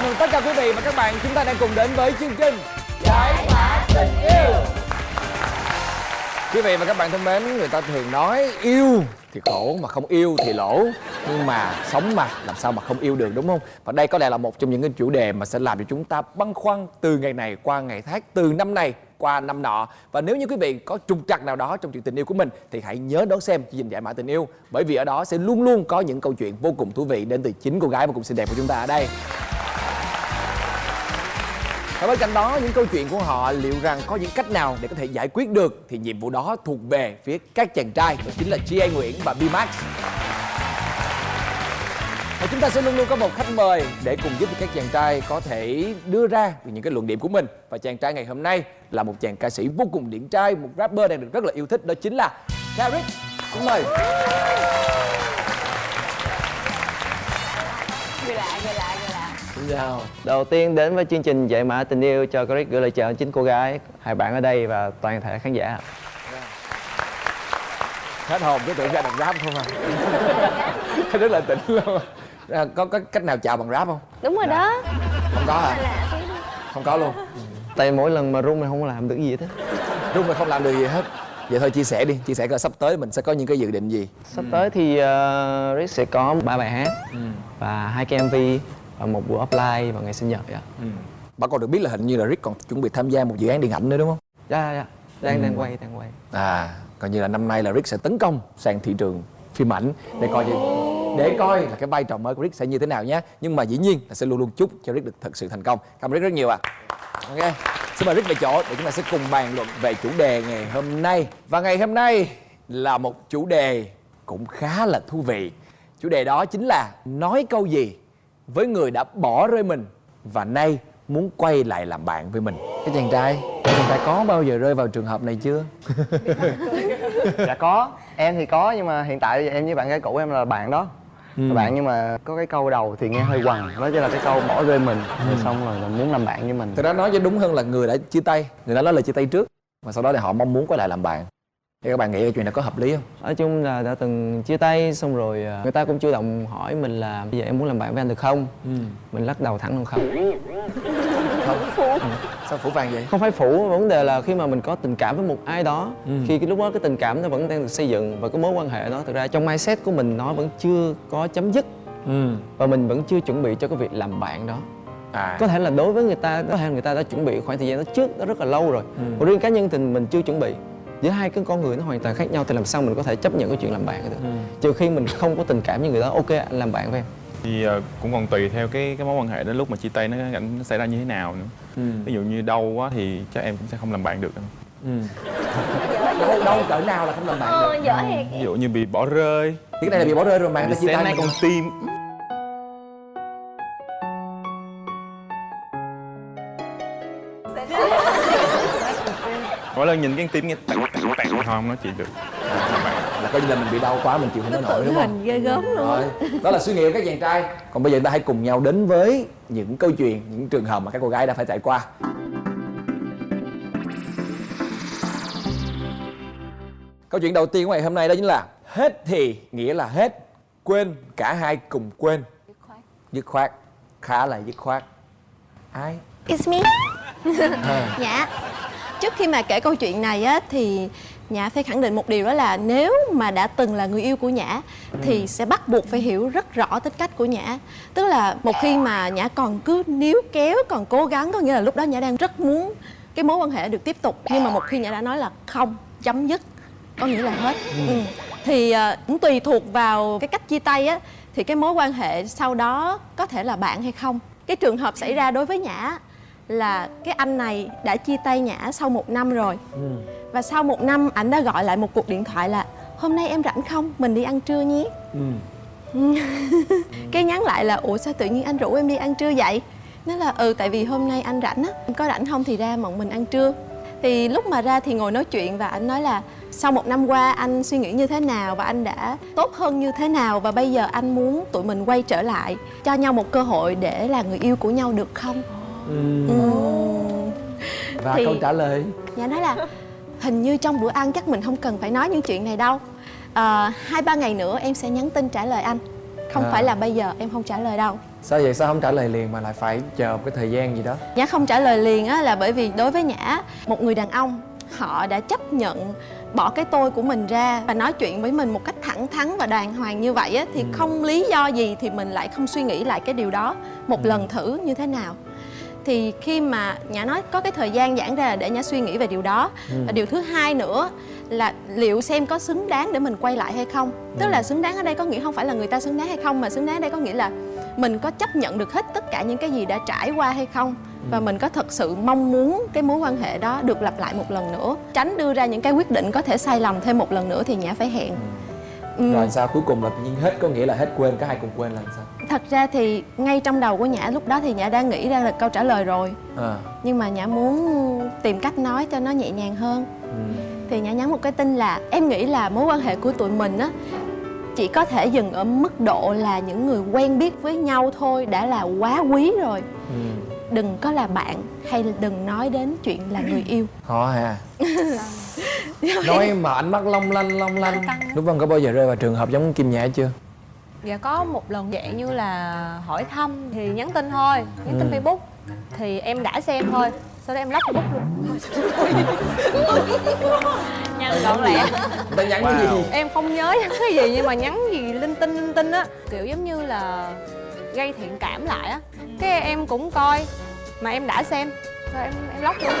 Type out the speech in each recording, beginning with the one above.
mừng tất cả quý vị và các bạn, chúng ta đang cùng đến với chương trình Giải Mã Tình Yêu. Quý vị và các bạn thân mến, người ta thường nói yêu thì khổ mà không yêu thì lỗ. Nhưng mà sống mà làm sao mà không yêu được, đúng không? Và đây có lẽ là một trong những cái chủ đề mà sẽ làm cho chúng ta băn khoăn từ ngày này qua ngày khác, từ năm này qua năm nọ. Và nếu như quý vị có trục trặc nào đó trong chuyện tình yêu của mình thì hãy nhớ đón xem chương trình Giải Mã Tình Yêu, bởi vì ở đó sẽ luôn luôn có những câu chuyện vô cùng thú vị đến từ chính cô gái vô cùng xinh đẹp của chúng ta ở đây. Và bên cạnh đó, những câu chuyện của họ liệu rằng có những cách nào để có thể giải quyết được thì nhiệm vụ đó thuộc về phía các chàng trai, đó chính là G.A. Nguyễn và B-Max. Và chúng ta sẽ luôn luôn có một khách mời để cùng giúp các chàng trai có thể đưa ra những cái luận điểm của mình. Và chàng trai ngày hôm nay là một chàng ca sĩ vô cùng điển trai, một rapper đang được rất là yêu thích, đó chính là Carrick. Xin mời. Người lạ. Xin chào. Đầu tiên đến với chương trình Giải Mã Tình Yêu, cho Carrick gửi lời chào đến chính cô gái, hai bạn ở đây và toàn thể khán giả. Hết hồn cứ tưởng ra đọc rap không à. Rất là tỉnh luôn. Có cách nào chào bằng rap không? Đúng rồi đó. Không có hả? Không có luôn. Tại mỗi lần mà rung này không làm được gì hết á. Rung mà không làm được gì hết. Vậy thôi chia sẻ đi, chia sẻ coi sắp tới mình sẽ có những cái dự định gì. Sắp tới thì Rick sẽ có 3 bài hát và 2 cái MV và một buổi offline vào ngày sinh nhật ạ. Bà còn được biết là hình như là Rick còn chuẩn bị tham gia một dự án điện ảnh nữa đúng không? Dạ. Đang quay. À, coi như là năm nay là Rick sẽ tấn công sang thị trường phim ảnh để coi là cái vai trò mới của Rick sẽ như thế nào nhé. Nhưng mà dĩ nhiên là sẽ luôn luôn chúc cho Rick được thật sự thành công. Cảm ơn Rick rất nhiều ạ. Ok, xin mời Rick về chỗ để chúng ta sẽ cùng bàn luận về chủ đề ngày hôm nay. Và ngày hôm nay là một chủ đề cũng khá là thú vị. Chủ đề đó chính là nói câu gì với người đã bỏ rơi mình và nay muốn quay lại làm bạn với mình. Cái chàng trai có bao giờ rơi vào trường hợp này chưa? Dạ có, em thì có, nhưng mà hiện tại em với bạn gái cũ em là bạn đó. Bạn, nhưng mà có cái câu đầu thì nghe hơi quằn, đó chính là cái câu bỏ rơi mình, rồi xong rồi là muốn làm bạn với mình. Thực ra nói cho đúng hơn là người đã chia tay, người đã nói lời chia tay trước và sau đó thì họ mong muốn quay lại làm bạn. Thì các bạn nghĩ cái chuyện này có hợp lý không? Nói chung là đã từng chia tay xong rồi người ta cũng chủ động hỏi mình là bây giờ em muốn làm bạn với anh được không? Mình lắc đầu thẳng luôn không. Không. Sao phủ vàng vậy? Không phải phủ, vấn đề là khi mà mình có tình cảm với một ai đó, khi cái lúc đó cái tình cảm nó vẫn đang được xây dựng và cái mối quan hệ đó thực ra trong mindset của mình nó vẫn chưa có chấm dứt, và mình vẫn chưa chuẩn bị cho cái việc làm bạn đó. Có thể là đối với người ta, có thể người ta đã chuẩn bị khoảng thời gian đó trước, đó rất là lâu rồi. Còn riêng cá nhân thì mình chưa chuẩn bị. Giữa hai cái con người nó hoàn toàn khác nhau thì làm sao mình có thể chấp nhận cái chuyện làm bạn được? Trừ khi mình không có tình cảm với người đó, ok anh làm bạn với em. Thì cũng còn tùy theo cái mối quan hệ đến lúc mà chia tay nó xảy ra như thế nào nữa. Ví dụ như đau quá thì chắc em cũng sẽ không làm bạn được đâu. Đâu cỡ nào là không làm bạn được? Dở thiệt. Ví dụ như bị bỏ rơi. Thì cái này là bị bỏ rơi rồi mà người ta chia tay nay con tim. Mỗi lần nhìn cái tim nghe tặng không nói chuyện được. Là coi như là mình bị đau quá mình chịu không có nổi đúng không? Hình ghê gớm luôn. Rồi, đó là suy nghĩ của các chàng trai. Còn bây giờ ta hãy cùng nhau đến với những câu chuyện, những trường hợp mà các cô gái đã phải trải qua. Câu chuyện đầu tiên của ngày hôm nay đó chính là hết thì nghĩa là hết, quên cả hai cùng quên. Dứt khoát. Khá là dứt khoát. Ai? It's me. Dạ. Trước khi mà kể câu chuyện này á thì Nhã phải khẳng định một điều, đó là nếu mà đã từng là người yêu của Nhã thì sẽ bắt buộc phải hiểu rất rõ tính cách của Nhã. Tức là một khi mà Nhã còn cứ níu kéo, còn cố gắng, có nghĩa là lúc đó Nhã đang rất muốn cái mối quan hệ được tiếp tục. Nhưng mà một khi Nhã đã nói là không, chấm dứt, có nghĩa là hết. Thì cũng tùy thuộc vào cái cách chia tay á, thì cái mối quan hệ sau đó có thể là bạn hay không. Cái trường hợp xảy ra đối với Nhã là cái anh này đã chia tay Nhã sau 1 năm rồi. Và sau 1 năm ảnh đã gọi lại một cuộc điện thoại là hôm nay em rảnh không, mình đi ăn trưa nhé. Cái nhắn lại là ủa sao tự nhiên anh rủ em đi ăn trưa vậy? Nó là tại vì hôm nay anh rảnh á, em có rảnh không thì ra bọn mình ăn trưa. Thì lúc mà ra thì ngồi nói chuyện và anh nói là sau 1 năm qua anh suy nghĩ như thế nào và anh đã tốt hơn như thế nào, và bây giờ anh muốn tụi mình quay trở lại, cho nhau một cơ hội để là người yêu của nhau được không? Và thì câu trả lời Nhã nói là hình như trong bữa ăn chắc mình không cần phải nói những chuyện này đâu. 2-3 ngày nữa em sẽ nhắn tin trả lời anh. Không phải là bây giờ em không trả lời đâu. Sao vậy? Sao không trả lời liền mà lại phải chờ một cái thời gian gì đó? Nhã không trả lời liền á là bởi vì đối với Nhã, một người đàn ông họ đã chấp nhận bỏ cái tôi của mình ra và nói chuyện với mình một cách thẳng thắn và đàng hoàng như vậy á, thì không lý do gì thì mình lại không suy nghĩ lại cái điều đó một lần thử như thế nào. Thì khi mà Nhã nói có cái thời gian giãn ra là để Nhã suy nghĩ về điều đó. Và điều thứ hai nữa là liệu xem có xứng đáng để mình quay lại hay không. Tức là xứng đáng ở đây có nghĩa không phải là người ta xứng đáng hay không, mà xứng đáng ở đây có nghĩa là mình có chấp nhận được hết tất cả những cái gì đã trải qua hay không. Và mình có thật sự mong muốn cái mối quan hệ đó được lặp lại một lần nữa. Tránh đưa ra những cái quyết định có thể sai lầm thêm một lần nữa thì Nhã phải hẹn. Rồi sao cuối cùng là tự nhiên hết, có nghĩa là hết quên, cả hai cùng quên là sao? Thật ra thì ngay trong đầu của Nhã lúc đó thì Nhã đã nghĩ ra là câu trả lời rồi. Nhưng mà Nhã muốn tìm cách nói cho nó nhẹ nhàng hơn. Thì Nhã nhắn một cái tin là em nghĩ là mối quan hệ của tụi mình á chỉ có thể dừng ở mức độ là những người quen biết với nhau thôi đã là quá quý rồi. Đừng có là bạn hay là đừng nói đến chuyện là người yêu. Khó ha. Nói mà ánh mắt long lanh long lanh. Lúc Vân có bao giờ rơi vào trường hợp giống Kim Nhã chưa? Dạ có một lần dạng như là hỏi thăm thì nhắn tin thôi, nhắn tin Facebook thì em đã xem thôi, sau đó em lóc Facebook luôn. Nhanh gọn lẹ. Người ta nhắn cái gì? Em không nhớ nhắn cái gì nhưng mà nhắn gì linh tinh á, kiểu giống như là gây thiện cảm lại á. Cái em cũng coi mà em đã xem, rồi em lóc luôn.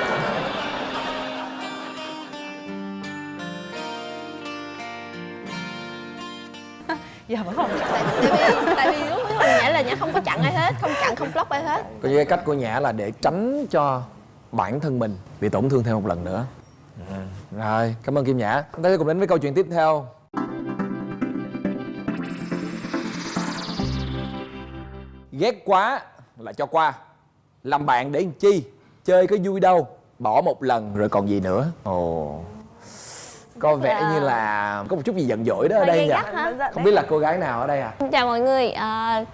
Dạ vẫn không. Tại vì lúc đó Nhã là Nhã không có chặn ai hết, không chặn, không block ai hết. Có những cái cách của Nhã là để tránh cho bản thân mình bị tổn thương thêm một lần nữa. Rồi, cảm ơn Kim Nhã. Chúng ta sẽ cùng đến với câu chuyện tiếp theo. Ghét quá là cho qua, làm bạn để làm chi, chơi có vui đâu, bỏ một lần rồi còn gì nữa. Ồ, có vẻ như là có một chút gì giận dỗi đó ở đây nhỉ? Không biết là cô gái nào ở đây à? Chào mọi người,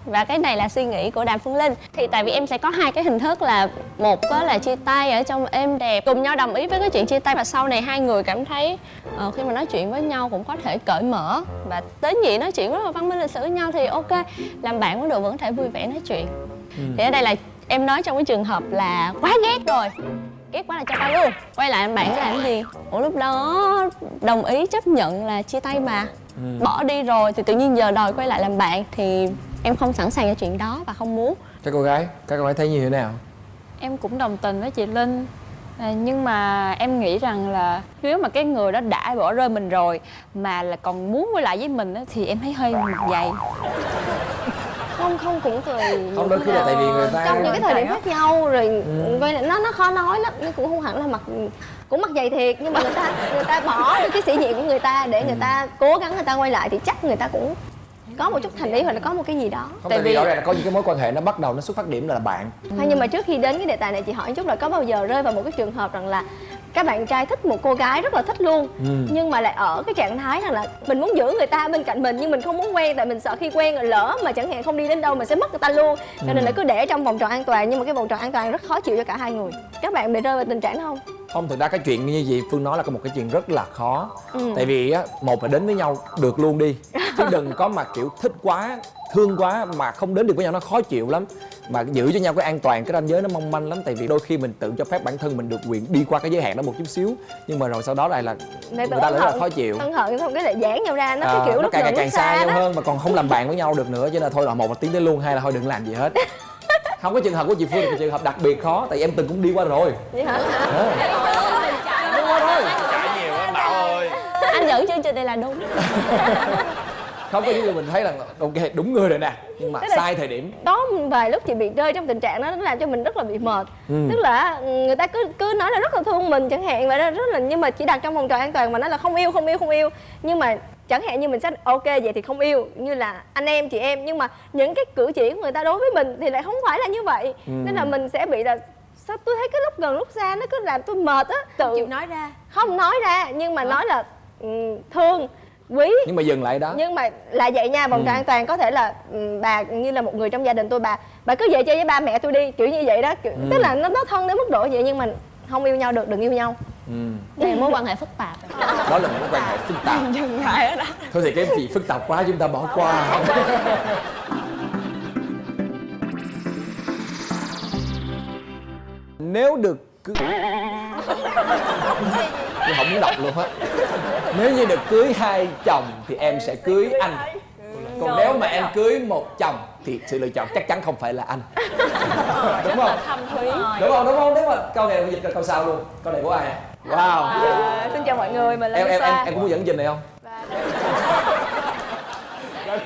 và cái này là suy nghĩ của Đàm Phương Linh. Thì tại vì em sẽ có hai cái hình thức là một là chia tay ở trong êm đẹp, cùng nhau đồng ý với cái chuyện chia tay và sau này hai người cảm thấy khi mà nói chuyện với nhau cũng có thể cởi mở và tế nhị nói chuyện rất là văn minh lịch sự với nhau thì ok, làm bạn cũng được, vẫn có thể vui vẻ nói chuyện. Thì ở đây là em nói trong cái trường hợp là quá ghét rồi, ghét quá là cho tay luôn, quay lại làm bạn làm cái gì. Ủa lúc đó đồng ý chấp nhận là chia tay mà, bỏ đi rồi thì tự nhiên giờ đòi quay lại làm bạn thì em không sẵn sàng cho chuyện đó và không muốn. Các cô gái thấy như thế nào? Em cũng đồng tình với chị Linh. Nhưng mà em nghĩ rằng là nếu mà cái người đó đã bỏ rơi mình rồi mà là còn muốn quay lại với mình á, thì em thấy hơi mặt dày. Không cũng tùy. Không, đôi khi là tại vì người ta trong những cái thời điểm khác nhau rồi quay lại nó khó nói lắm, nó cũng không hẳn là cũng mặt dày thiệt, nhưng mà người ta bỏ đi cái sĩ diện của người ta để người ta cố gắng người ta quay lại thì chắc người ta cũng có một chút thành ý hoặc là có một cái gì đó. Không, tại vì rõ ràng là có những cái mối quan hệ nó bắt đầu nó xuất phát điểm là bạn. Thôi nhưng mà trước khi đến cái đề tài này chị hỏi một chút là có bao giờ rơi vào một cái trường hợp rằng là các bạn trai thích một cô gái rất là thích luôn, nhưng mà lại ở cái trạng thái rằng là mình muốn giữ người ta bên cạnh mình nhưng mình không muốn quen, tại mình sợ khi quen rồi lỡ mà chẳng hạn không đi đến đâu mình sẽ mất người ta luôn, cho nên là cứ để trong vòng tròn an toàn, nhưng mà cái vòng tròn an toàn rất khó chịu cho cả hai người. Các bạn bị rơi vào tình trạng đó không? Không, thực ra cái chuyện như vậy Phương nói là có một cái chuyện rất là khó. Tại vì á, một là đến với nhau được luôn đi, chứ đừng có mà kiểu thích quá, thương quá mà không đến được với nhau, nó khó chịu lắm. Mà giữ cho nhau cái an toàn, cái ranh giới nó mong manh lắm. Tại vì đôi khi mình tự cho phép bản thân mình được quyền đi qua cái giới hạn đó một chút xíu, nhưng mà rồi sau đó lại là người ta lại rất là khó chịu. Ân hận không cái lại giãn nhau ra, nó cái kiểu nó lúc càng xa nhau đó hơn mà còn không làm bạn với nhau được nữa. Cho nên thôi là một là tiến tới luôn, hai là thôi đừng làm gì hết. Không có trường hợp của chị Phương là trường hợp đặc biệt khó, tại vì em từng cũng đi qua rồi. Vậy hả? Đi qua rồi. Chạy nhiều lắm Bảo ơi. Anh dẫn chương trình này là đúng. Không, có những người mình thấy là ok đúng người rồi nè, nhưng mà sai thời điểm. Có vài lúc chị bị rơi trong tình trạng đó, nó làm cho mình rất là bị mệt. Tức là người ta cứ nói là rất là thương mình chẳng hạn, và rất là, nhưng mà chỉ đặt trong vòng tròn an toàn mà nói là không yêu. Nhưng mà chẳng hạn như mình sẽ ok vậy thì không yêu, như là anh em chị em, nhưng mà những cái cử chỉ của người ta đối với mình thì lại không phải là như vậy. Nên là mình sẽ bị là sao tôi thấy cái lúc gần lúc xa nó cứ làm tôi mệt á. Tự chịu nói ra. Không nói ra nhưng mà nói là thương quý, nhưng mà dừng lại đó. Nhưng mà là vậy nha, vòng tròn an toàn có thể là bà như là một người trong gia đình tôi, bà cứ về chơi với ba mẹ tôi đi, kiểu như vậy đó, tức là nó thân đến mức độ vậy, nhưng mà không yêu nhau được, đừng yêu nhau. Đây là mối quan hệ phức tạp. Đó là một mối quan hệ phức tạp. Dừng lại ở đó. Thôi thì cái gì phức tạp quá chúng ta bỏ qua. nếu được cưới tôi không muốn đọc luôn á. Nếu như được cưới 2 chồng thì em sẽ cưới anh. Còn nếu mà em cưới 1 chồng thì sự lựa chọn chắc chắn không phải là anh. Đúng không? Thâm thúy. Đúng không? Đúng không? Nếu mà câu này dịch ra câu sau luôn. Câu này của ai? Wow. Xin chào mọi người, mình là Em Lisa. cũng muốn dẫn trình này không?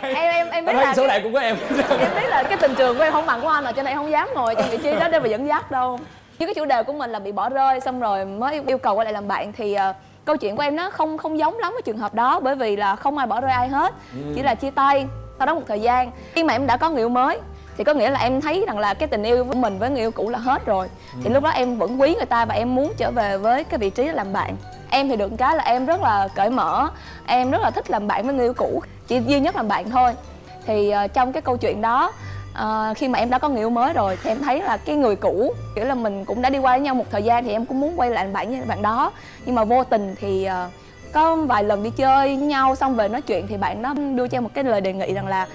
Em biết Anh thấy là số này cũng có em. em biết là cái tình trường của em không bằng của anh rồi, cho nên em không dám ngồi trong vị trí đó để mà dẫn dắt đâu. Chứ cái chủ đề của mình là bị bỏ rơi xong rồi mới yêu cầu quay lại làm bạn thì câu chuyện của em nó không giống lắm với trường hợp đó, bởi vì là không ai bỏ rơi ai hết, chỉ là chia tay. Sau đó một thời gian khi mà em đã có người yêu mới thì có nghĩa là em thấy rằng là cái tình yêu của mình với người yêu cũ là hết rồi, thì lúc đó em vẫn quý người ta và em muốn trở về với cái vị trí là làm bạn. Em thì được cái là em rất là cởi mở, em rất là thích làm bạn với người yêu cũ, chỉ duy nhất làm bạn thôi. Thì trong cái câu chuyện đó khi mà em đã có người yêu mới rồi thì em thấy là cái người cũ kiểu là mình cũng đã đi qua với nhau một thời gian thì em cũng muốn quay lại làm bạn với bạn đó, nhưng mà vô tình thì có vài lần đi chơi với nhau xong về nói chuyện thì bạn đó đưa cho em một cái lời đề nghị rằng là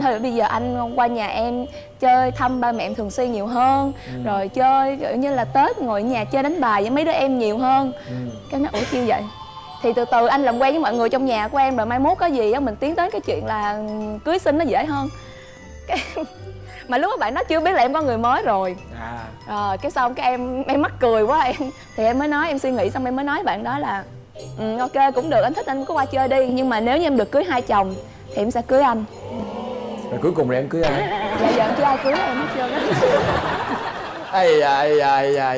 thôi bây giờ anh qua nhà em chơi thăm ba mẹ em thường xuyên nhiều hơn, rồi chơi kiểu như là Tết ngồi ở nhà chơi đánh bài với mấy đứa em nhiều hơn. Cái nói ủa chiêu vậy, thì từ từ anh làm quen với mọi người trong nhà của em rồi mai mốt có gì á mình tiến tới cái chuyện là cưới xin nó dễ hơn. Cái mà lúc đó bạn đó chưa biết là em có người mới rồi. Cái xong cái em mắc cười quá thì em mới nói, em suy nghĩ xong em mới nói bạn đó là ok cũng được, anh thích anh cứ qua chơi đi, nhưng mà nếu như em được cưới 2 chồng thì em sẽ cưới anh. Rồi cuối cùng rồi em cưới ai? Dạ giờ em chưa ai cưới em hết trơn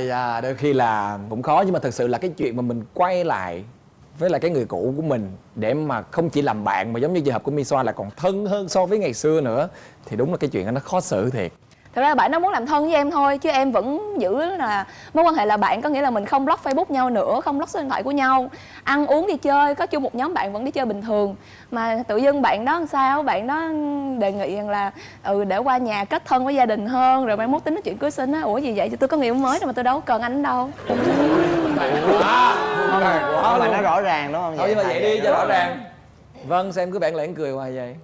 á. Đôi khi là cũng khó, nhưng mà thật sự là cái chuyện mà mình quay lại với lại cái người cũ của mình để mà không chỉ làm bạn mà giống như trường hợp của Misoa là còn thân hơn so với ngày xưa nữa thì đúng là cái chuyện đó nó khó xử thiệt. Thật ra bạn nó muốn làm thân với em thôi, chứ em vẫn giữ là mối quan hệ là bạn, có nghĩa là mình không block Facebook nhau nữa, không block số điện thoại của nhau, ăn uống đi chơi, có chung một nhóm bạn vẫn đi chơi bình thường. Mà tự dưng bạn đó làm sao, bạn đó đề nghị rằng là để qua nhà kết thân với gia đình hơn, rồi mai mốt tính nói chuyện cưới xin á. Ủa gì vậy, tôi có người yêu mới rồi mà tôi đâu có cần anh đâu. Quá mà luôn. nó rõ ràng đúng không? Thôi nhưng mà vậy đi cho rõ ràng. Vâng, xem cứ bạn lẻn cười hoài vậy.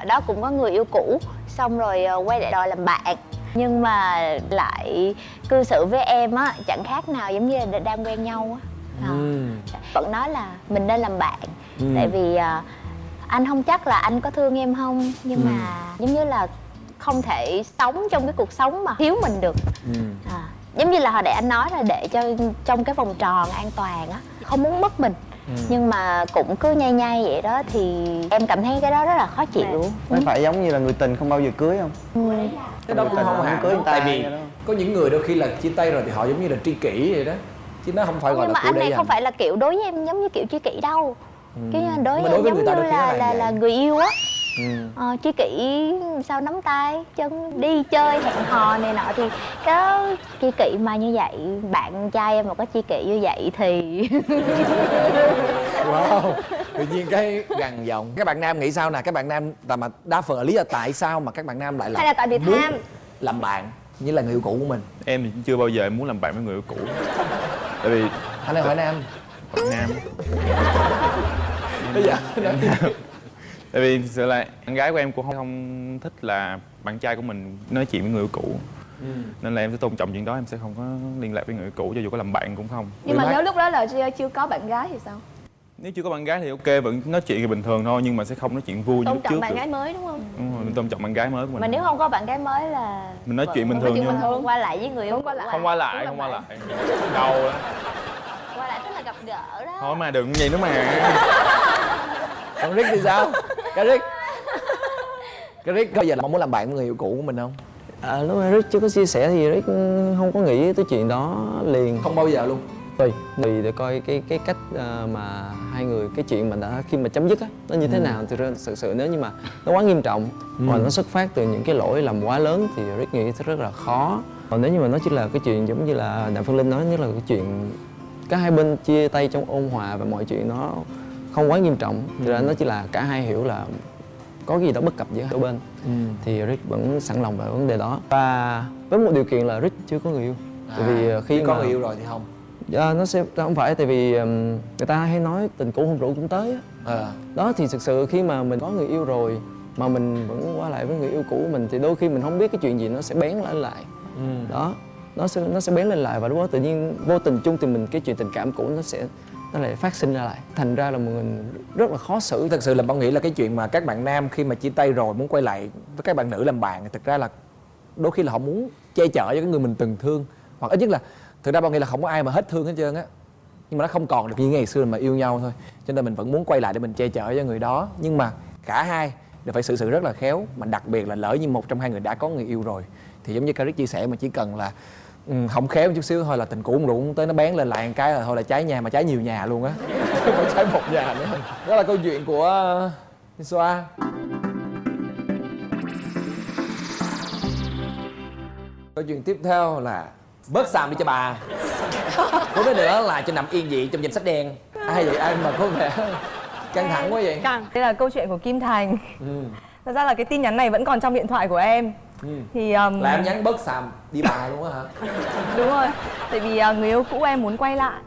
Đó cũng có người yêu cũ, xong rồi quay lại đòi làm bạn, nhưng mà lại cư xử với em á chẳng khác nào giống như là đang quen nhau á. Vẫn nói là mình nên làm bạn, tại vì anh không chắc là anh có thương em không, nhưng mà giống như là không thể sống trong cái cuộc sống mà thiếu mình được. Giống như là hồi nãy anh nói là để cho trong cái vòng tròn an toàn á, không muốn mất mình. Nhưng mà cũng cứ nhai nhai vậy đó thì em cảm thấy cái đó rất là khó chịu. Nó phải giống như là người tình không bao giờ cưới không? Cái đó cũng không hẳn, cưới người ta tại vì có những người đôi khi là chia tay rồi thì họ giống như là tri kỷ vậy đó, chứ nó không phải gọi Nhưng là mà của anh này đây không phải là kiểu đối với em giống như kiểu tri kỷ đâu. Cái đối với đối em với giống người ta như đôi khi nó là là vậy. người yêu á. Tri kỷ sao nắm tay chân đi chơi hẹn hò này nọ thì cái đó tri kỷ mà như vậy. Bạn trai em mà có tri kỷ như vậy thì Wow, tự nhiên cái gằn giọng. Các bạn nam nghĩ sao nè, các bạn nam mà đa phần là lý do tại sao mà các bạn nam lại Hay là tại vì muốn tham? làm bạn như là người yêu cũ của mình? Em thì chưa bao giờ em muốn làm bạn với người yêu cũ. Tại vì Anh đang hỏi nam. nam. Bây giờ Tại vì thực sự là anh gái của em cũng không thích là bạn trai của mình nói chuyện với người yêu cũ. Nên là em sẽ tôn trọng chuyện đó, em sẽ không có liên lạc với người yêu cũ cho dù có làm bạn cũng không. Nhưng mà nếu lúc đó là chưa có bạn gái thì sao? Nếu chưa có bạn gái thì ok, vẫn nói chuyện bình thường thôi, nhưng mà sẽ không nói chuyện vui như Tôn lúc trọng trước bạn được. gái mới đúng không? Đúng rồi, mình tôn trọng bạn gái mới của mình. mà nếu không có bạn gái mới là Mình nói chuyện bình vẫn thường chuyện nhưng bình thường, qua lại với người yêu Không qua lại. không qua lại, không qua lại. Đâu đó. qua lại tức là gặp gỡ đó. Thôi mà đừng vậy nữa mà. còn Rick thì sao? Cái Rick bao giờ là mong muốn làm bạn với người yêu cũ của mình không? Lúc mà Rick chưa có chia sẻ thì Rick không có nghĩ tới chuyện đó liền. Không bao giờ luôn. Tùy để coi cái cách mà hai người, cái chuyện mà đã khi mà chấm dứt á nó như thế nào. Thì thực sự nếu như mà nó quá nghiêm trọng hoặc nó xuất phát từ những cái lỗi lầm quá lớn thì Rick nghĩ rất là khó. Còn nếu như mà nó chỉ là cái chuyện giống như là Đàm Phương Linh nói, nhất là cái chuyện cả hai bên chia tay trong ôn hòa và mọi chuyện nó không quá nghiêm trọng, thì ra nó chỉ là cả hai hiểu là có cái gì đó bất cập giữa hai bên, thì Rick vẫn sẵn lòng về vấn đề đó, và với một điều kiện là Rick chưa có người yêu. Tại vì khi có mà người yêu rồi thì không. nó sẽ không phải, tại vì người ta hay nói tình cũ không rượu cũng tới á. Đó thì thực sự khi mà mình có người yêu rồi mà mình vẫn qua lại với người yêu cũ của mình thì đôi khi mình không biết cái chuyện gì nó sẽ bén lại. Đó nó sẽ bén lên lại, và lúc đó tự nhiên vô tình chung thì mình cái chuyện tình cảm cũ nó lại phát sinh ra lại, thành ra là mình rất là khó xử. Thật sự là Bảo nghĩ là cái chuyện mà các bạn nam khi mà chia tay rồi muốn quay lại với các bạn nữ làm bạn, thực ra là đôi khi là họ muốn che chở cho cái người mình từng thương, hoặc ít nhất là thực ra Bảo nghĩ là không có ai mà hết thương hết trơn á, nhưng mà nó không còn được như ngày xưa mà yêu nhau thôi, cho nên mình vẫn muốn quay lại để mình che chở cho người đó. Nhưng mà cả hai đều phải xử sự rất là khéo, mà đặc biệt là lỡ như một trong hai người đã có người yêu rồi thì giống như Caric chia sẻ, mà chỉ cần là không khéo một chút xíu thôi là tình cũ rụng tới nó bén lên lại một cái là thôi là cháy nhà, mà cháy nhiều nhà luôn á, không phải cháy một nhà nữa. Đó là câu chuyện của Xoa. Câu chuyện tiếp theo là bớt xàm đi cho bà. Cuối cái nữa là cho nằm yên vị trong danh sách đen. Ai vậy, ai mà có vẻ căng thẳng quá vậy? Đây là câu chuyện của Kim Thành. Thật ra là cái tin nhắn này vẫn còn trong điện thoại của em. Thì là em nhắn bớt xàm đi bà luôn á hả? đúng rồi. Tại vì người yêu cũ em muốn quay lại.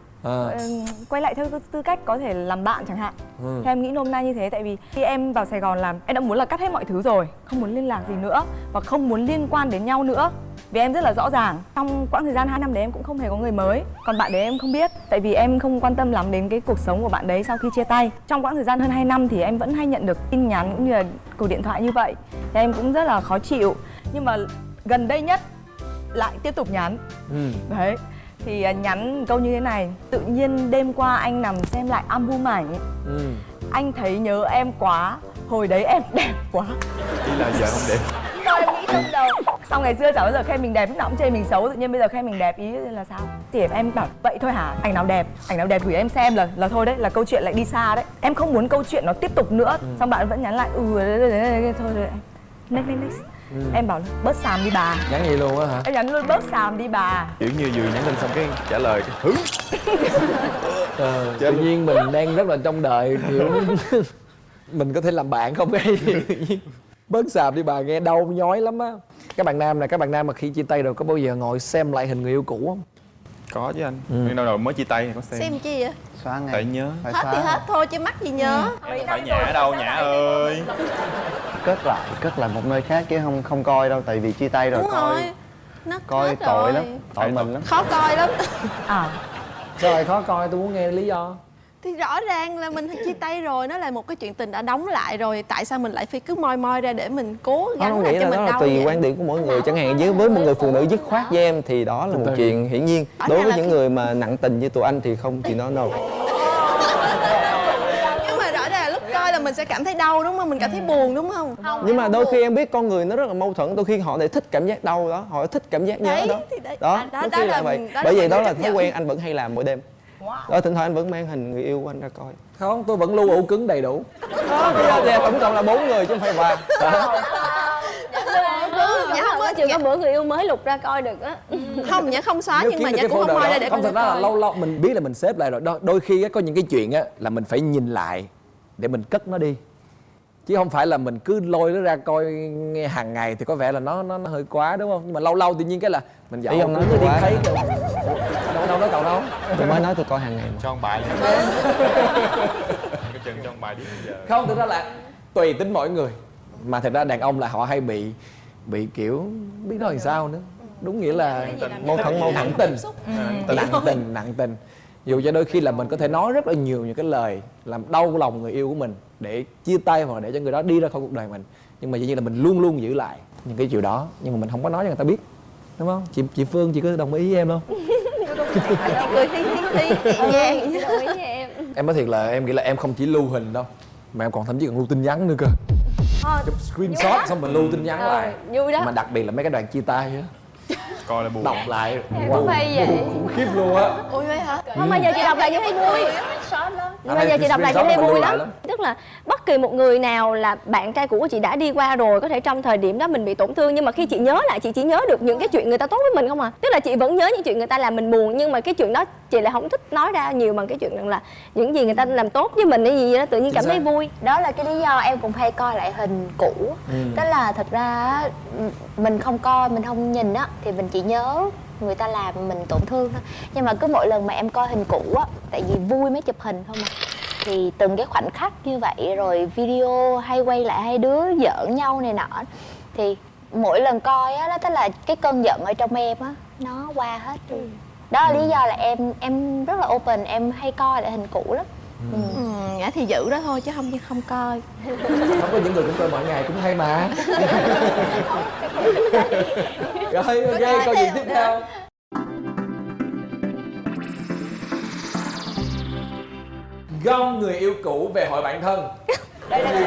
Quay lại theo tư cách có thể làm bạn chẳng hạn. Theo em nghĩ nôm na như thế. Tại vì khi em vào Sài Gòn làm, em đã muốn là cắt hết mọi thứ rồi, không muốn liên lạc gì nữa và không muốn liên quan đến nhau nữa. Vì em rất là rõ ràng, trong quãng thời gian 2 năm đấy em cũng không hề có người mới. Còn bạn đấy em không biết, tại vì em không quan tâm lắm đến cái cuộc sống của bạn đấy sau khi chia tay. Trong quãng thời gian hơn 2 năm thì em vẫn hay nhận được tin nhắn cũng như là cuộc điện thoại như vậy. Thì em cũng rất là khó chịu. Nhưng mà gần đây nhất lại tiếp tục nhắn. Đấy. Thì nhắn câu như thế này: tự nhiên đêm qua anh nằm xem lại album ảnh, anh thấy nhớ em quá, hồi đấy em đẹp quá. Ý là giờ không đẹp. Sao em nghĩ trong đầu. Sau ngày xưa chả bao giờ khen mình đẹp, lúc nào cũng chê mình xấu, tự nhiên bây giờ khen mình đẹp, ý là sao? Thì em bảo vậy thôi hả? Ảnh nào đẹp gửi em xem là thôi đấy, là câu chuyện lại đi xa đấy. Em không muốn câu chuyện nó tiếp tục nữa. Xong bạn vẫn nhắn lại thôi đấy. Next. Em bảo bớt xàm đi bà. Nhắn gì luôn á hả? Em nhắn luôn bớt xàm đi bà. Kiểu như vừa nhắn tin xong cái trả lời cái hứng. Tự nhiên mình đang rất là trong đời kiểu mình có thể làm bạn không cái gì. Bớt xàm đi bà nghe đau nhói lắm á. Các bạn nam mà khi chia tay rồi có bao giờ ngồi xem lại hình người yêu cũ không? Có chứ anh. Nhưng đâu rồi mới chia tay thì có xem. Xem chi vậy? Xóa ngay. Tại nhớ. Phải Hết xóa. thì hết thôi chứ mắc gì nhớ. Em phải Nhã đâu, Nhã ơi. Cất lại một nơi khác chứ không coi đâu, tại vì chia tay rồi. Đúng coi rồi. Nó coi hết tội rồi. lắm, tội mình lắm. Khó coi lắm. Sao lại khó coi, tôi muốn nghe lý do. Thì rõ ràng là mình chia tay rồi, nó là một cái chuyện tình đã đóng lại rồi, tại sao mình lại phải cứ moi ra để mình cố gắng Không làm nghĩ cho là mình đó là đau tùy vậy? quan điểm của mỗi người. Chẳng hạn với một người phụ nữ dứt khoát với em thì đó là một chuyện hiển nhiên. Rõ Đối ràng với là những khi- người mà nặng tình như tụi anh thì không, thì nó no. Nhưng mà rõ ràng là lúc coi là mình sẽ cảm thấy đau đúng không? Mình cảm thấy buồn đúng không? Nhưng mà đôi khi em biết con người nó rất là mâu thuẫn, đôi khi họ lại thích cảm giác đau đó, họ thích cảm giác nhớ Đấy, đó. thì đấy. Đó, Đó đôi là khi là vậy. đó là Bởi vì mọi đó người là chấp thói nhận. quen anh vẫn hay làm mỗi đêm. Đó, thỉnh thoảng anh vẫn mang hình người yêu của anh ra coi. Không, tôi vẫn lưu ổ cứng đầy đủ. Đó, bây giờ thì tổng cộng là 4 người chứ không phải 3. Nhã không có chưa có bữa người yêu mới lục ra coi được á. Không, Nhã không xóa Nếu nhưng kiếm mà được Nhã cái cũng không folder moi đó. ra để Không, coi. thật ra là lâu mình biết là mình xếp lại rồi. Đôi khi á, có những cái chuyện á là mình phải nhìn lại để mình cất nó đi, chứ không phải là mình cứ lôi nó ra coi nghe hàng ngày thì có vẻ là nó hơi quá đúng không? Nhưng mà lâu tự nhiên cái là mình dạo Ý ông nói cứ đi quá. thấy kìa. Đâu nói cậu đâu. Tôi mới nói tôi coi hàng ngày mà. Cho ông bài liền. Cái chân cho ông bài đi bây giờ. Không, thực ra là tùy tính mỗi người. Mà thật ra đàn ông là họ hay bị kiểu biết nói làm sao nữa. Đúng nghĩa là Mâu thuẫn. nặng tình. Nặng tình. Dù cho đôi khi là mình có thể nói rất là nhiều những cái lời làm đau lòng người yêu của mình để chia tay hoặc là để cho người đó đi ra khỏi cuộc đời mình, nhưng mà dĩ nhiên là mình luôn luôn giữ lại những cái chuyện đó, nhưng mà mình không có nói cho người ta biết, đúng không? Chị Phương, chị có đồng ý với em không? Chị cười hi nhẹ nhàng. Đồng ý với em. Em nói thiệt là em nghĩ là em không chỉ lưu hình đâu, mà em còn thậm chí còn lưu tin nhắn nữa cơ. Chụp screenshot xong mình lưu tin nhắn lại. Vui đó. Mà đặc biệt là mấy cái đoạn chia tay á, Coi là buồn. đọc lại cũng hay vậy. khủng khiếp luôn á. Ôi vậy hả? Không bao giờ chị đọc lại chị thấy vui. Nhưng bây giờ chị đọc lại chị thấy vui lắm. Tức là bất kỳ một người nào là bạn trai cũ của chị đã đi qua rồi, có thể trong thời điểm đó mình bị tổn thương, nhưng mà khi chị nhớ lại chị chỉ nhớ được những cái chuyện người ta tốt với mình không à. Tức là chị vẫn nhớ những chuyện người ta làm mình buồn, nhưng mà cái chuyện đó chị lại không thích nói ra nhiều bằng cái chuyện rằng là những gì người ta làm tốt với mình hay gì đó, tự nhiên cảm thấy vui. Đó là cái lý do em cũng hay coi lại hình cũ. Tức là thật ra á, mình không coi, mình không nhìn á thì mình chỉ nhớ người ta làm mình tổn thương thôi. Nhưng mà cứ mỗi lần mà em coi hình cũ á, tại vì vui mới chụp hình không à, thì từng cái khoảnh khắc như vậy rồi video hay quay lại hai đứa giỡn nhau này nọ, thì mỗi lần coi á, đó tức là cái cơn giận ở trong em á nó qua hết luôn. Đó là lý do là em rất là open, em hay coi lại hình cũ lắm. Nhã thì giữ đó thôi chứ không coi. Không có những người cũng coi mỗi ngày cũng hay mà. Rồi ok, câu chuyện tiếp theo. Gom người yêu cũ về hội bạn thân.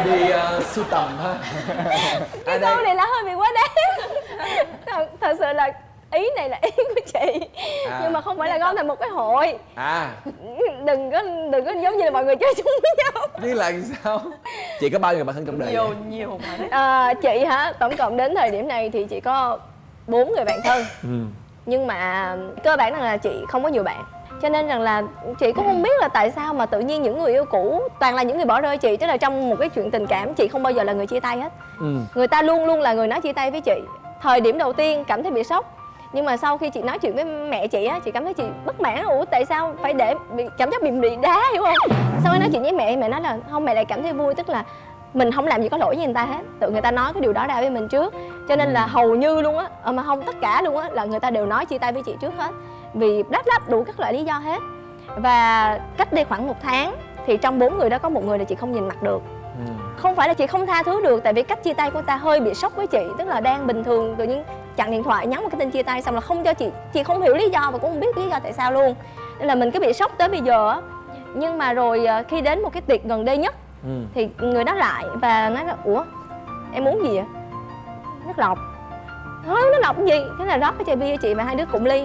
Đi sưu tầm ha. Cái câu này là hơi bị quá đáng. Thật sự là ý này là ý của chị, nhưng mà không phải là gom thành một cái hội. Đừng có giống như là mọi người chơi chung với nhau. Như là sao? Chị có bao nhiêu bạn thân trong đời? Nhiều Chị hả, tổng cộng đến thời điểm này thì chị có 4 người bạn thân. Nhưng mà cơ bản là chị không có nhiều bạn, cho nên rằng là chị cũng không biết là tại sao mà tự nhiên những người yêu cũ toàn là những người bỏ rơi chị. Tức là trong một cái chuyện tình cảm chị không bao giờ là người chia tay hết. Người ta luôn luôn là người nói chia tay với chị. Thời điểm đầu tiên cảm thấy bị sốc, nhưng mà sau khi chị nói chuyện với mẹ chị á, chị cảm thấy chị bất mãn. Ủa tại sao phải để cảm giác bị đá, hiểu không? Sau khi nói chuyện với mẹ nói là không, mẹ lại cảm thấy vui. Tức là mình không làm gì có lỗi với người ta hết, tự người ta nói cái điều đó ra với mình trước. Cho nên là hầu như luôn á, mà không tất cả luôn á, là người ta đều nói chia tay với chị trước hết, vì đáp đủ các loại lý do hết. Và cách đây khoảng 1 tháng thì trong 4 người đó có một người là chị không nhìn mặt được. Không phải là chị không tha thứ được, tại vì cách chia tay của ta hơi bị sốc với chị. Tức là đang bình thường tự nhiên chặn điện thoại, nhắn một cái tin chia tay, xong là không cho chị không hiểu lý do và cũng không biết lý do tại sao luôn. Nên là mình cứ bị sốc tới bây giờ á. Nhưng mà rồi khi đến một cái tiệc gần đây nhất thì người đó lại và nói là ủa em muốn gì vậy? Nước lọc. Nói nước lọc gì? Thế là rót cái chai bia cho chị và hai đứa cùng ly.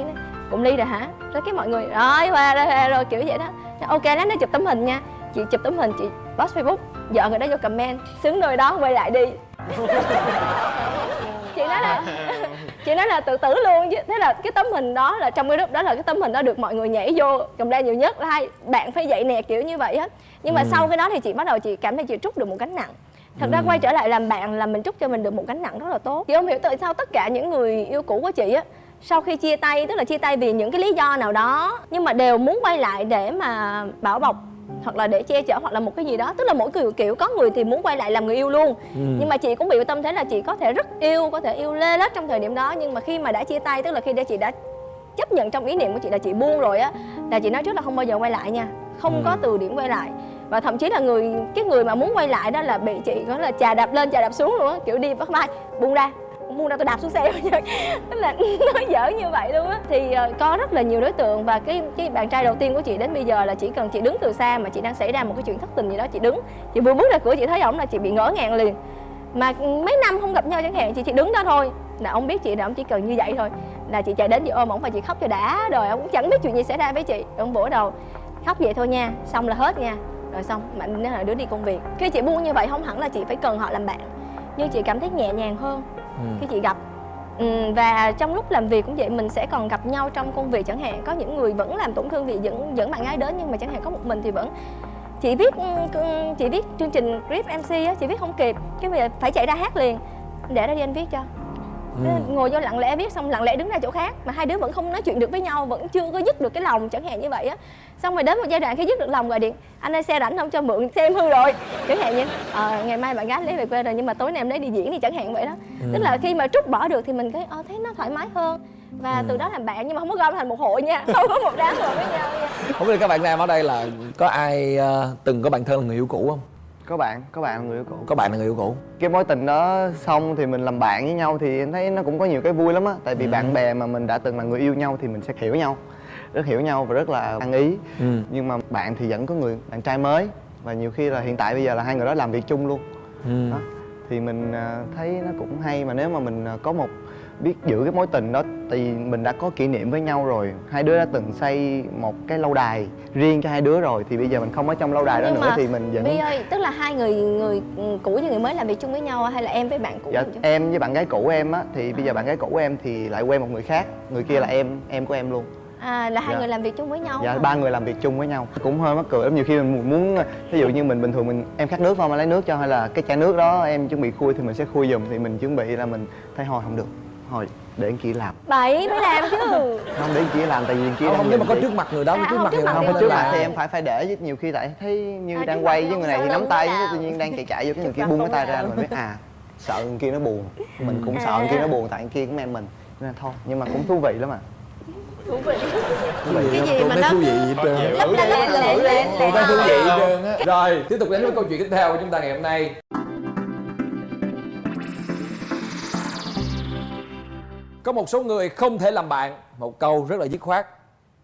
Cùng ly rồi hả? Rồi cái mọi người rồi qua rồi kiểu vậy đó. Ok, lát nữa chụp tấm hình nha. Chị chụp tấm hình, chị post Facebook, vợ người đó vô comment xứng đôi đó, quay lại đi. chị nói là tự tử luôn chứ. Thế là cái tấm hình đó là trong cái group đó, là cái tấm hình đó được mọi người nhảy vô comment nhiều nhất, like bạn phải vậy nè, kiểu như vậy hết. Nhưng mà sau cái đó thì chị bắt đầu chị cảm thấy chị trút được một gánh nặng. Thật ra quay trở lại làm bạn là mình trút cho mình được một gánh nặng rất là tốt. Chị không hiểu tại sao tất cả những người yêu cũ của chị á, sau khi chia tay, tức là chia tay vì những cái lý do nào đó, nhưng mà đều muốn quay lại để mà bảo bọc hoặc là để che chở hoặc là một cái gì đó. Tức là mỗi người kiểu, có người thì muốn quay lại làm người yêu luôn. Nhưng mà chị cũng bị tâm thế là chị có thể rất yêu, có thể yêu lê lết trong thời điểm đó, nhưng mà khi mà đã chia tay, tức là khi chị đã chấp nhận trong ý niệm của chị là chị buông rồi á, là chị nói trước là không bao giờ quay lại nha, không có từ điểm quay lại. Và thậm chí là cái người mà muốn quay lại đó là bị chị có là chà đạp lên chà đạp xuống luôn á, kiểu đi bắt vai buông ra tôi đạp xuống xe. Tức là nói giỡn như vậy luôn á. Thì có rất là nhiều đối tượng, và cái bạn trai đầu tiên của chị đến bây giờ là chỉ cần chị đứng từ xa mà chị đang xảy ra một cái chuyện thất tình gì đó, chị đứng, chị vừa bước ra cửa chị thấy ổng là chị bị ngỡ ngàng liền. Mà mấy năm không gặp nhau chẳng hạn, chị chỉ đứng đó thôi là ông biết chị, là ông chỉ cần như vậy thôi là chị chạy đến chị ôm ổng và chị khóc cho đã đời. Ông cũng chẳng biết chuyện gì xảy ra với chị, ông vỗ đầu khóc vậy thôi nha, xong là hết nha, rồi xong mạnh nên là đứa đi công việc. Khi chị buông như vậy không hẳn là chị phải cần họ làm bạn, nhưng chị cảm thấy nhẹ nhàng hơn khi chị gặp. Và trong lúc làm việc cũng vậy, mình sẽ còn gặp nhau trong công việc chẳng hạn. Có những người vẫn làm tổn thương vì dẫn bạn gái đến, nhưng mà chẳng hạn có một mình thì vẫn chị viết chương trình clip MC á, chị viết không kịp, cái việc phải chạy ra hát liền, để ra đi anh viết cho. Ngồi vô lặng lẽ viết xong lặng lẽ đứng ra chỗ khác, mà hai đứa vẫn không nói chuyện được với nhau, vẫn chưa có dứt được cái lòng chẳng hạn như vậy á. Xong rồi đến một giai đoạn khi dứt được lòng gọi điện, anh ơi xe rảnh không cho mượn, xe em hư rồi chẳng hạn như ngày mai bạn gái lấy về quê rồi nhưng mà tối nay em lấy đi diễn đi chẳng hạn vậy đó. Tức là khi mà trút bỏ được thì mình thấy thấy nó thoải mái hơn, và từ đó làm bạn, nhưng mà không có gom thành một hội nha, không có một đám hội với nhau nha. Không biết các bạn nam ở đây là có ai từng có bạn thân là người yêu cũ không? Có bạn là người yêu cũ. Có bạn là người yêu cũ. Cái mối tình đó xong thì mình làm bạn với nhau thì em thấy nó cũng có nhiều cái vui lắm á. Tại vì bạn bè mà mình đã từng là người yêu nhau thì mình sẽ hiểu nhau, rất hiểu nhau và rất là ăn ý. Nhưng mà bạn thì vẫn có người bạn trai mới, và nhiều khi là hiện tại bây giờ là hai người đó làm việc chung luôn. Đó. Thì mình thấy nó cũng hay, mà nếu mà mình có biết giữ cái mối tình đó, tại vì mình đã có kỷ niệm với nhau rồi, hai đứa đã từng xây một cái lâu đài riêng cho hai đứa rồi, thì bây giờ mình không ở trong lâu đài đó nữa thì mình vẫn... Bi ơi, tức là hai người cũ và người mới làm việc chung với nhau hay là em với bạn cũ? Dạ, em với bạn gái cũ em á, thì bây giờ bạn gái cũ em thì lại quen một người khác, người kia là em của em luôn. Là hai người làm việc chung với nhau? Dạ, 3 người làm việc chung với nhau. Cũng hơi mắc cười lắm, nhiều khi mình muốn, ví dụ như mình bình thường em khát nước không, lấy nước cho, hay là cái chai nước đó em chuẩn bị khui thì mình sẽ khui giùm, thì mình chuẩn bị là mình thấy thôi không được, thôi để anh kia làm. Bậy mới làm chứ. Không, để anh kia làm, tại vì anh kia không, nếu mà có trước mặt người đó, trước mặt người không có trước mặt thì em phải để, chứ nhiều khi tại thấy như đang quay với người này thì nắm tay, tự nhiên đang chạy vô cái người kia buông cái tay ra, mình biết sợ người kia nó buồn, mình cũng sợ người kia nó buồn, tại người kia cũng em mình, nên thôi, nhưng mà cũng thú vị lắm à. Cái gì mà nó thú vị gì hết trơn. Tôi thấy thú vị hết trơn á. Rồi, tiếp tục đến với câu chuyện tiếp theo của chúng ta ngày hôm nay. Có một số người không thể làm bạn. Một câu rất là dứt khoát.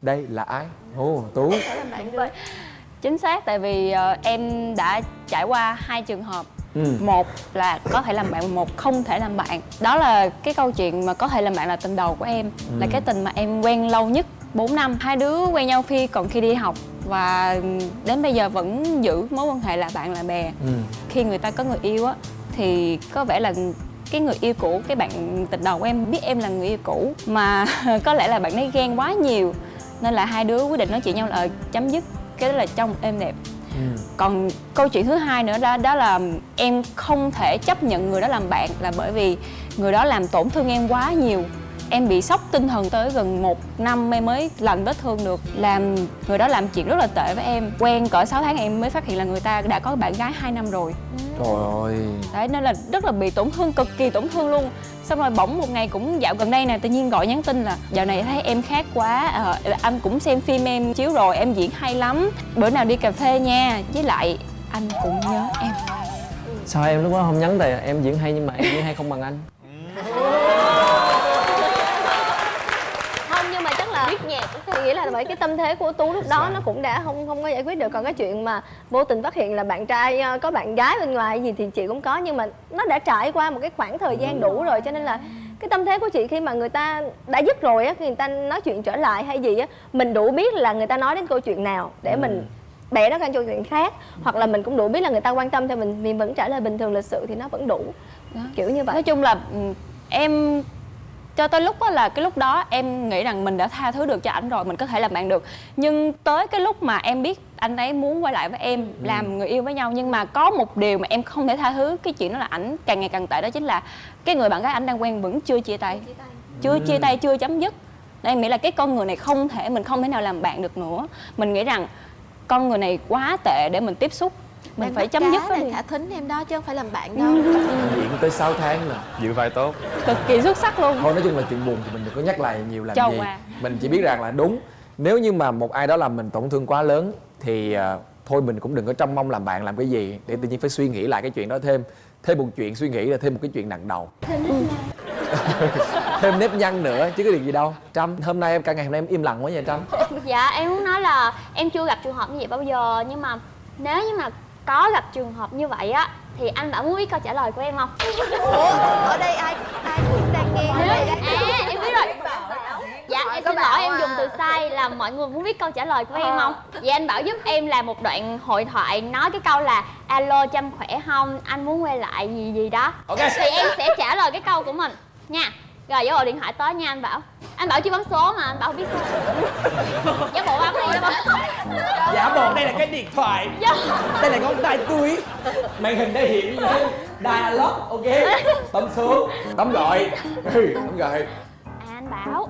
Đây là ai? Tú. Chính xác, tại vì em đã trải qua 2 trường hợp. Một là có thể làm bạn, một không thể làm bạn. Đó là cái câu chuyện mà có thể làm bạn là tình đầu của em. Là cái tình mà em quen lâu nhất, 4 năm. Hai đứa quen nhau còn khi đi học. Và đến bây giờ vẫn giữ mối quan hệ là bạn là bè. Khi người ta có người yêu á, thì có vẻ là cái người yêu cũ, cái bạn tình đầu của em biết em là người yêu cũ. Mà có lẽ là bạn ấy ghen quá nhiều. Nên là hai đứa quyết định nói chuyện nhau là chấm dứt. Cái đó là trong êm đẹp. Còn câu chuyện thứ hai nữa đó là em không thể chấp nhận người đó làm bạn là bởi vì người đó làm tổn thương em quá nhiều. Em bị sốc tinh thần tới gần 1 năm em mới lành vết thương được. Người đó làm chuyện rất là tệ với em. Quen cỡ 6 tháng em mới phát hiện là người ta đã có bạn gái 2 năm rồi. Trời ơi. Đấy, nên là rất là bị tổn thương, cực kỳ tổn thương luôn. Xong rồi bỗng một ngày cũng dạo gần đây nè, tự nhiên gọi nhắn tin là dạo này thấy em khác quá, anh cũng xem phim em chiếu rồi, em diễn hay lắm, bữa nào đi cà phê nha, với lại anh cũng nhớ em. Sao em lúc đó không nhắn tại em diễn hay nhưng mà em diễn hay không bằng anh? Không, nhưng mà chắc là biết nhạc. Thì nghĩ là bởi cái tâm thế của Tú lúc đó nó cũng đã không có giải quyết được. Còn cái chuyện mà vô tình phát hiện là bạn trai có bạn gái bên ngoài gì thì chị cũng có, nhưng mà nó đã trải qua một cái khoảng thời gian đủ rồi, cho nên là cái tâm thế của chị khi mà người ta đã dứt rồi á, khi người ta nói chuyện trở lại hay gì á, mình đủ biết là người ta nói đến câu chuyện nào để mình bẻ nó sang câu chuyện khác, hoặc là mình cũng đủ biết là người ta quan tâm theo mình vẫn trả lời bình thường lịch sự thì nó vẫn đủ đó. Kiểu như vậy. Nói chung là em cho tới lúc đó là cái lúc đó em nghĩ rằng mình đã tha thứ được cho ảnh rồi, mình có thể làm bạn được. Nhưng tới cái lúc mà em biết anh ấy muốn quay lại với em, làm người yêu với nhau, nhưng mà có một điều mà em không thể tha thứ, cái chuyện đó là ảnh càng ngày càng tệ, đó chính là cái người bạn gái ảnh đang quen vẫn chưa chia tay. Chưa chia tay, chưa chấm dứt. Nên em nghĩ là cái con người này mình không thể nào làm bạn được nữa. Mình nghĩ rằng con người này quá tệ để mình tiếp xúc. Mình phải chấm dứt này thả thính em đó chứ không phải làm bạn đâu. Diễn tới 6 tháng nè. Giữ vai tốt. Cực kỳ xuất sắc luôn. Thôi nói chung là chuyện buồn thì mình đừng có nhắc lại nhiều làm Cho gì. qua. Mình chỉ biết rằng là đúng. Nếu như mà một ai đó làm mình tổn thương quá lớn thì thôi mình cũng đừng có trông mong làm bạn làm cái gì, để tự nhiên phải suy nghĩ lại cái chuyện đó thêm. Thêm một chuyện suy nghĩ là thêm một cái chuyện nặng đầu. Thêm nếp nhăn nữa chứ có điều gì đâu. Trâm, hôm nay cả ngày hôm nay em im lặng quá vậy Trâm. Dạ em muốn nói là em chưa gặp trường hợp như vậy bao giờ, nhưng mà nếu như mà có gặp trường hợp như vậy á thì anh Bảo muốn biết câu trả lời của em không? Ủa, ở đây ai cũng đang nghe. Em biết rồi. Dạ em xin lỗi em dùng từ sai, là mọi người muốn biết câu trả lời của em không? Vậy anh Bảo giúp em làm một đoạn hội thoại nói cái câu là alo Trâm khỏe không, anh muốn quay lại gì gì đó. Okay. Thì em sẽ trả lời cái câu của mình nha. Rồi vô gọi điện thoại tới nha anh Bảo. Anh Bảo chưa bấm số mà anh Bảo không biết số. Giả bộ bấm đi bấm. Giả bộ đây là cái điện thoại. Đây là ngón tay túi. Màn hình đã hiện lên dialog, ok. Bấm xuống, bấm gọi. Bấm gọi. Anh Bảo.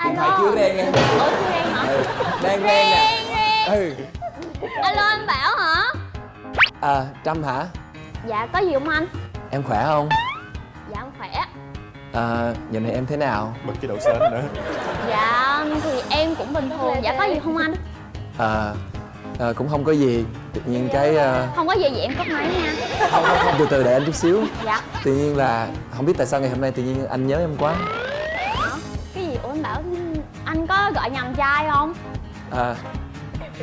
Điện thoại chưa đen nha. Ủa chưa đen hả? Đang đen nè. Alo anh Bảo hả? Trâm hả? Dạ có gì không anh? Em khỏe không? Dạ em khỏe. Giờ này em thế nào? Bật chế độ sến nữa. Dạ thì em cũng bình thường. Dạ có gì không anh? Cũng không có gì. Tự nhiên cái Không có gì vậy em cúp máy nha. không, từ từ đợi anh chút xíu. Dạ. Tự nhiên là không biết tại sao ngày hôm nay tự nhiên anh nhớ em quá. Hả? Cái gì? Ủa anh Bảo anh có gọi nhầm trai không?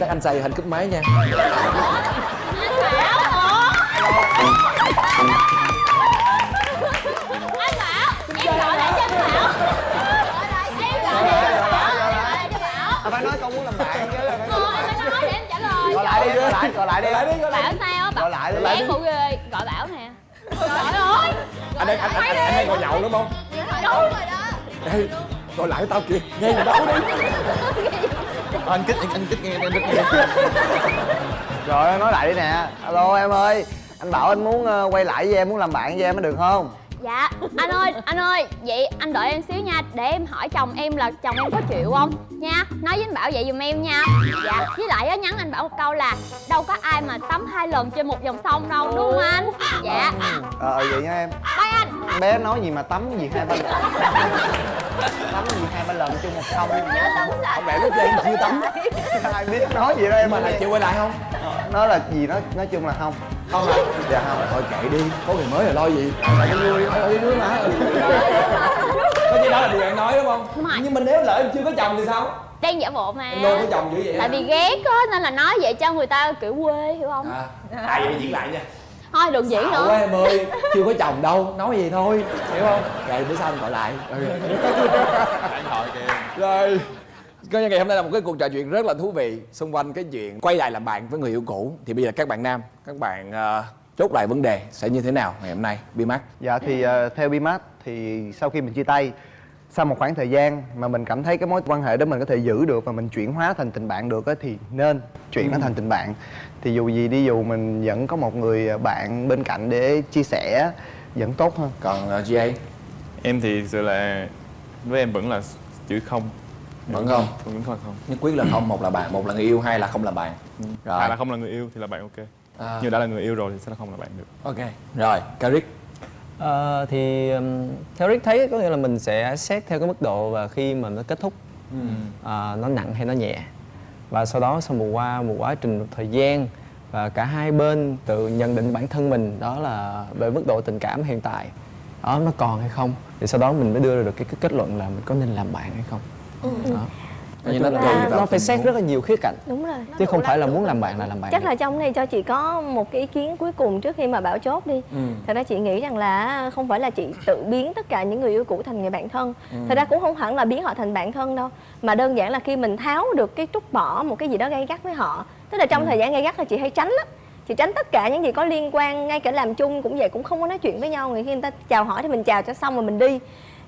Chắc anh say anh cúp máy nha. Anh Bảo hả? Anh Bảo, em gọi lại cho anh Bảo. Em gọi lại cho anh Bảo. Phải nói con muốn làm bạn chứ. Em phải nói để em trả lời. Gọi lại đi, gọi lại đi. Bảo sao? Gọi lại đi. Em phụ ghê, gọi Bảo nè. Trời ơi. Anh đang ngồi nhậu đúng không? Đúng rồi đó. Ê, gọi lại tao kìa, nghe gì đâu đi. Anh kích nghe em nghe. Rồi nói lại đi nè. Alo em ơi, anh bảo anh muốn quay lại với em, muốn làm bạn với em có được không? Dạ, anh ơi, vậy anh đợi em xíu nha, để em hỏi chồng em là chồng em có chịu không nha. Nói với anh Bảo vậy giùm em nha. Dạ, với lại á, nhắn anh Bảo một câu là đâu có ai mà tắm 2 lần trên một dòng sông đâu, đúng không anh? Dạ. Vậy nha em. Bye anh. Bé nói gì mà tắm gì 2-3 lần. Tắm gì 2-3 lần chung một không. Nhớ tắm lại. Không lẽ lúc đây chưa tắm? Ai biết nói gì đó em. Mà là chưa quay lại không? Nói là gì, nói chung là không. Không hả? Dạ không. Thôi kệ đi, có người mới là lo gì? Tại cái vui, đi đứa mà. Có gì đó là điều bạn nói đúng không? Đúng rồi. Nhưng mà nếu lỡ em chưa có chồng thì sao? Đang giả bộ mà. Em luôn có chồng dữ vậy Tại hả? vì ghét á nên là nói vậy cho người ta kiểu quê, hiểu không? Ai vậy diễn lại nha. Thôi đừng diễn Xạo nữa. quá em ơi, chưa có chồng đâu, nói gì thôi, hiểu không? Vậy bữa sau anh gọi lại. Anh hỏi kìa. Rồi, coi như ngày hôm nay là một cái cuộc trò chuyện rất là thú vị xung quanh cái chuyện quay lại làm bạn với người yêu cũ. Thì bây giờ các bạn nam, các bạn chốt lại vấn đề sẽ như thế nào ngày hôm nay, Bi-Max? Dạ thì theo Bi-Max thì sau khi mình chia tay, sau một khoảng thời gian mà mình cảm thấy cái mối quan hệ đó mình có thể giữ được và mình chuyển hóa thành tình bạn được á, thì nên chuyển nó thành tình bạn. Thì dù gì đi, dù mình vẫn có một người bạn bên cạnh để chia sẻ vẫn tốt hơn. Còn GA? Em thì thực sự là với em vẫn là chữ không. Vẫn không? Vẫn không. Nhất quyết là không, một là bạn, một là người yêu, hai là không là bạn. Rồi. Hai là không là người yêu thì là bạn ok. Nhưng đã là người yêu rồi thì sẽ là không là bạn được. Ok. Rồi, Caric. Thì theo Rick thấy có nghĩa là mình sẽ xét theo cái mức độ và khi mà nó kết thúc nó nặng hay nó nhẹ, và sau đó sau một quá trình một thời gian và cả hai bên tự nhận định bản thân mình đó là về mức độ tình cảm hiện tại đó nó còn hay không, thì sau đó mình mới đưa ra được cái kết luận là mình có nên làm bạn hay không. Đó. Nó phải xét rất là nhiều khía cạnh Đúng rồi. chứ không phải là muốn làm bạn là làm bạn Chắc được. là trong này cho chị có một cái ý kiến cuối cùng trước khi mà Bảo chốt đi. Thật ra chị nghĩ rằng là không phải là chị tự biến tất cả những người yêu cũ thành người bạn thân. Thật ra cũng không hẳn là biến họ thành bạn thân đâu, mà đơn giản là khi mình tháo được cái trút bỏ một cái gì đó gay gắt với họ. Tức là trong thời gian gay gắt là chị hay tránh lắm. Chị tránh tất cả những gì có liên quan, ngay cả làm chung cũng vậy, cũng không có nói chuyện với nhau. Người khi người ta chào hỏi thì mình chào cho xong rồi mình đi.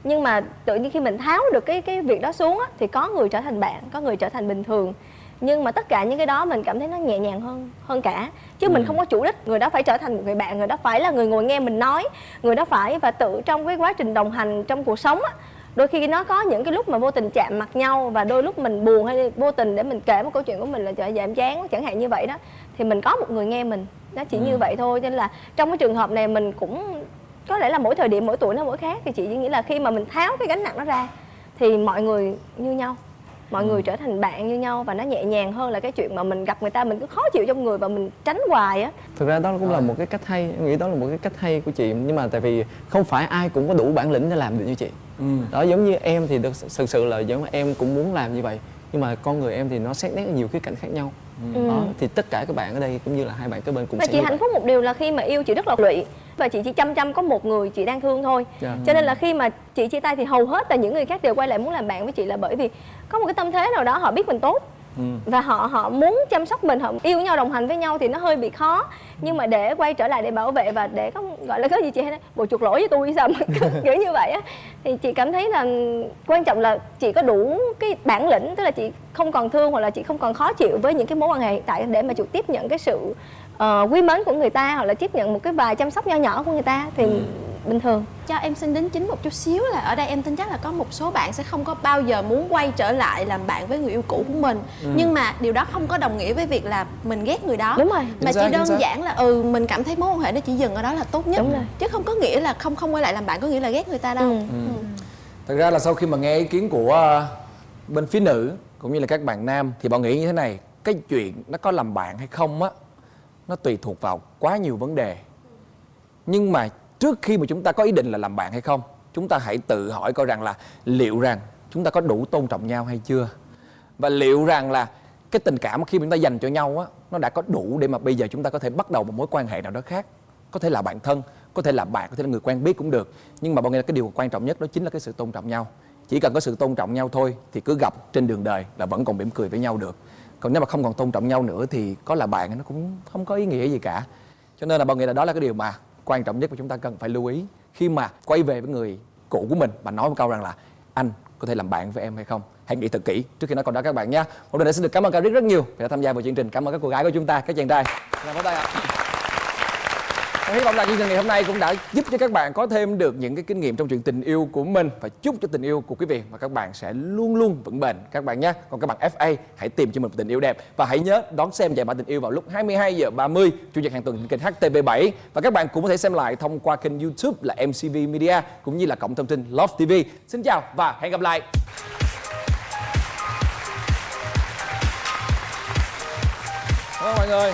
Nhưng mà tự nhiên khi mình tháo được cái việc đó xuống á, thì có người trở thành bạn, có người trở thành bình thường. Nhưng mà tất cả những cái đó mình cảm thấy nó nhẹ nhàng hơn cả. Chứ mình không có chủ đích người đó phải trở thành một người bạn, người đó phải là người ngồi nghe mình nói, người đó phải. Và tự trong cái quá trình đồng hành trong cuộc sống á, đôi khi nó có những cái lúc mà vô tình chạm mặt nhau, và đôi lúc mình buồn hay vô tình để mình kể một câu chuyện của mình là trời ơi em chán chẳng hạn như vậy đó, thì mình có một người nghe mình. Nó chỉ như vậy thôi. Cho nên là trong cái trường hợp này mình cũng có lẽ là mỗi thời điểm mỗi tuổi nó mỗi khác, thì chị chỉ nghĩ là khi mà mình tháo cái gánh nặng đó ra thì mọi người như nhau, mọi người trở thành bạn như nhau, và nó nhẹ nhàng hơn là cái chuyện mà mình gặp người ta mình cứ khó chịu trong người và mình tránh hoài á. Thực ra đó cũng là một cái cách hay, em nghĩ đó là một cái cách hay của chị, nhưng mà tại vì không phải ai cũng có đủ bản lĩnh để làm được như chị. Đó, giống như em thì thực sự là giống em cũng muốn làm như vậy, nhưng mà con người em thì nó xét nét nhiều khía cạnh khác nhau. Đó, thì tất cả các bạn ở đây cũng như là hai bạn kế bên cũng và sẽ chị như hạnh vậy. phúc một điều là khi mà yêu chị rất là lụy, và chị chỉ chăm có một người chị đang thương thôi. Cho nên là khi mà chị chia tay thì hầu hết là những người khác đều quay lại muốn làm bạn với chị, là bởi vì có một cái tâm thế nào đó họ biết mình tốt. Và họ muốn chăm sóc mình, họ yêu nhau đồng hành với nhau thì nó hơi bị khó. Nhưng mà để quay trở lại để bảo vệ và để có gọi là có gì chị hay nói bồi chuộc lỗi với tôi sao mà kiểu như vậy á, thì chị cảm thấy là quan trọng là chị có đủ cái bản lĩnh, tức là chị không còn thương hoặc là chị không còn khó chịu với những cái mối quan hệ hiện tại để mà chịu tiếp nhận cái sự quý mến của người ta, hoặc là tiếp nhận một cái vài chăm sóc nho nhỏ của người ta thì bình thường. Cho em xin đính chính một chút xíu là ở đây em tin chắc là có một số bạn sẽ không có bao giờ muốn quay trở lại làm bạn với người yêu cũ của mình. Nhưng mà điều đó không có đồng nghĩa với việc là mình ghét người đó. Đúng rồi. Mà chỉ đơn giản là mình cảm thấy mối quan hệ nó chỉ dừng ở đó là tốt nhất. Đúng rồi. Chứ không có nghĩa là không quay lại làm bạn có nghĩa là ghét người ta đâu. Thật ra là sau khi mà nghe ý kiến của bên phía nữ cũng như là các bạn nam thì bọn nghĩ như thế này, cái chuyện nó có làm bạn hay không á, nó tùy thuộc vào quá nhiều vấn đề. Nhưng mà trước khi mà chúng ta có ý định là làm bạn hay không, chúng ta hãy tự hỏi coi rằng là liệu rằng chúng ta có đủ tôn trọng nhau hay chưa, và liệu rằng là cái tình cảm khi mà chúng ta dành cho nhau á, nó đã có đủ để mà bây giờ chúng ta có thể bắt đầu một mối quan hệ nào đó khác. Có thể là bạn thân, có thể là bạn, có thể là người quen biết cũng được. Nhưng mà bọn nghe là cái điều quan trọng nhất đó chính là cái sự tôn trọng nhau. Chỉ cần có sự tôn trọng nhau thôi thì cứ gặp trên đường đời là vẫn còn mỉm cười với nhau được. Còn nếu mà không còn tôn trọng nhau nữa thì có là bạn nó cũng không có ý nghĩa gì cả. Cho nên là bọn nghĩ là đó là cái điều mà quan trọng nhất mà chúng ta cần phải lưu ý khi mà quay về với người cũ của mình và nói một câu rằng là anh có thể làm bạn với em hay không. Hãy nghĩ thật kỹ trước khi nói câu đó các bạn nhé. Một lần nữa xin được cảm ơn Caric rất nhiều vì đã tham gia vào chương trình. Cảm ơn các cô gái của chúng ta, các chàng trai. Làm pháo tay ạ. Hy vọng là chương trình ngày hôm nay cũng đã giúp cho các bạn có thêm được những cái kinh nghiệm trong chuyện tình yêu của mình, và chúc cho tình yêu của quý vị và các bạn sẽ luôn luôn vững bền các bạn nhé. Còn các bạn FA hãy tìm cho mình một tình yêu đẹp, và hãy nhớ đón xem Giải Mã Tình Yêu vào lúc 22h30 Chủ nhật hàng tuần trên kênh HTV7, và các bạn cũng có thể xem lại thông qua kênh YouTube là MCV Media cũng như là cổng thông tin Love TV. Xin chào và hẹn gặp lại. Cảm ơn mọi người.